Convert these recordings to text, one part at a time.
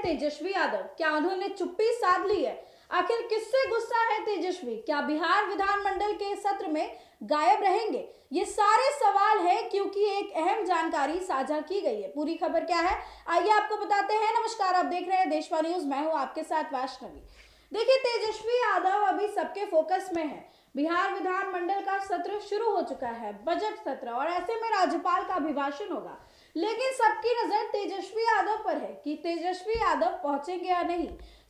तेजस्वी यादव? क्या उन्होंने चुप्पी साध ली है? आखिर किससे गुस्सा है तेजस्वी? क्या बिहार विधानमंडल के सत्र में गायब रहेंगे? ये सारे सवाल हैं क्योंकि एक अहम जानकारी साझा की गई है। पूरी खबर क्या है, आइए आपको बताते हैं। नमस्कार, आप देख रहे हैं देशवा न्यूज, मैं हूं आपके साथ वैष्णवी। देखिए, तेजस्वी यादव अभी सबके फोकस में है। बिहार विधानमंडल का सत्र शुरू हो चुका है, बजट सत्र, और ऐसे में राज्यपाल का अभिभाषण होगा। लेकिन सबकी नजर तेजस्वी यादव पर है कि तेजस्वी यादव पहुंचेंगे या नहीं।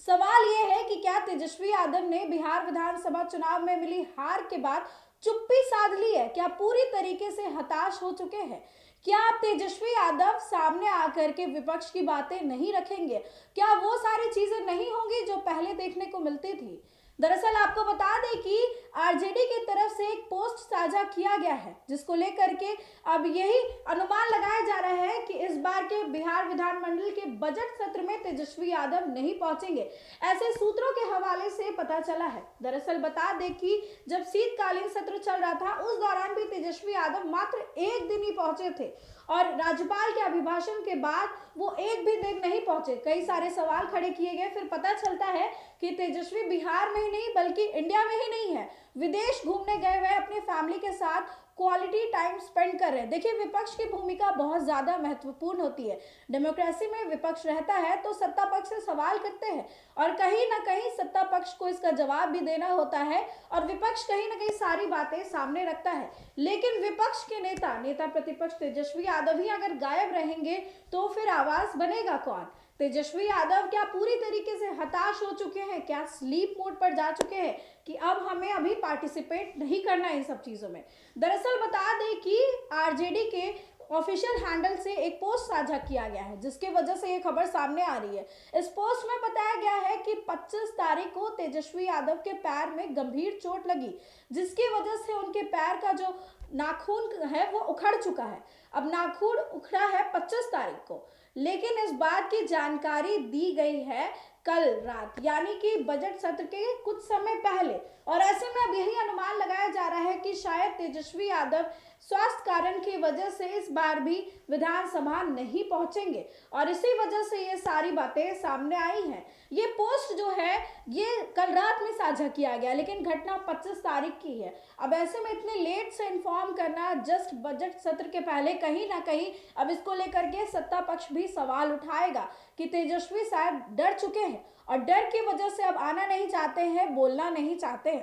सवाल यह है कि क्या तेजस्वी यादव ने बिहार विधानसभा चुनाव में मिली हार के बाद चुप्पी साध ली है? क्या पूरी तरीके से हताश हो चुके हैं? क्या आप तेजस्वी यादव सामने आकर के विपक्ष की बातें नहीं रखेंगे? क्या वो सारी चीजें नहीं होंगी जो पहले देखने को मिलती थी? दरअसल आपको बता दें कि आरजेडी की तरफ से एक पोस्ट साझा किया गया है, जिसको लेकर के अब यही अनुमान लगाया जा रहा है कि इस बार के बिहार विधानमंडल के बजट सत्र में तेजस्वी यादव नहीं पहुंचेंगे। ऐसे सूत्रों के हवाले से पता चला है। दरअसल बता दें कि जब शीतकालीन सत्र चल रहा था, उस दौरान भी तेजस्वी यादव मात्र एक दिन ही पहुंचे थे और राज्यपाल के अभिभाषण के बाद वो एक भी दिन नहीं पहुंचे। कई सारे सवाल खड़े किए गए। फिर पता चलता है कि तेजस्वी बिहार में ही नहीं बल्कि इंडिया में ही नहीं है, विदेश घूमने गए हुए अपनी फैमिली के साथ क्वालिटी टाइम स्पेंड कर रहे हैं। देखिए, विपक्ष की भूमिका बहुत ज्यादा महत्वपूर्ण होती है। डेमोक्रेसी में विपक्ष रहता है तो सत्ता पक्ष से सवाल करते हैं और कहीं ना कहीं सत्ता पक्ष को इसका जवाब भी देना होता है और विपक्ष कहीं ना कहीं सारी बातें सामने रखता है। लेकिन विपक्ष के नेता प्रतिपक्ष तेजस्वी यादव ही अगर गायब रहेंगे तो फिर आवाज बनेगा कौन? तेजस्वी यादव क्या पूरी तरीके से हताश हो चुके हैं? क्या स्लीप मोड पर जा चुके हैं कि अब हमें अभी पार्टिसिपेट नहीं करना है इन सब चीजों में? दरअसल बता दें कि आरजेडी के ऑफिशियल हैंडल से एक पोस्ट साझा किया गया है, जिसकी वजह से ये खबर सामने आ रही है। इस पोस्ट में बताया गया है कि 25 तारीख को तेजस्वी यादव के पैर में गंभीर चोट लगी, जिसकी वजह से उनके पैर का जो नाखून है वो उखड़ चुका है। अब नाखून उखड़ा है 25 तारीख को, लेकिन इस बात की जानकारी दी गई है कल रात, यानी कि बजट सत्र के कुछ समय पहले। और ऐसे में अब यही अनुमान लगाया जा रहा है कि शायद तेजस्वी यादव स्वास्थ्य कारण की वजह से इस बार भी विधानसभा नहीं पहुंचेंगे और इसी वजह से ये सारी बातें सामने आई हैं। ये पोस्ट जो है ये कल रात में साझा किया गया, लेकिन घटना 25 तारीख की है। अब ऐसे में इतने लेट से इन्फॉर्म करना जस्ट बजट सत्र के पहले, कहीं ना कहीं अब इसको लेकर के सत्ता पक्ष भी सवाल उठाएगा कि तेजस्वी शायद डर चुके हैं और डर की वजह से अब आना नहीं चाहते हैं, बोलना नहीं चाहते हैं।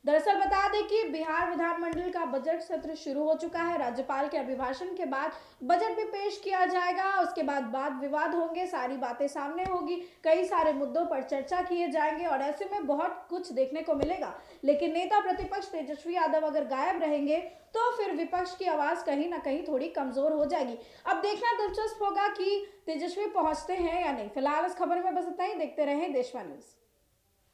दरअसल बता दें कि बिहार विधानमंडल का बजट सत्र शुरू हो चुका है। राज्यपाल के अभिभाषण के बाद बजट भी पेश किया जाएगा, उसके बाद वाद विवाद होंगे, सारी बातें सामने होगी, कई सारे मुद्दों पर चर्चा किए जाएंगे और ऐसे में बहुत कुछ देखने को मिलेगा। लेकिन नेता प्रतिपक्ष तेजस्वी यादव अगर गायब रहेंगे तो फिर विपक्ष की आवाज कहीं ना कहीं थोड़ी कमजोर हो जाएगी। अब देखना दिलचस्प होगा कि तेजस्वी पहुंचते हैं या नहीं। फिलहाल इस खबर में बस इतना ही। देखते रहें देशवा न्यूज।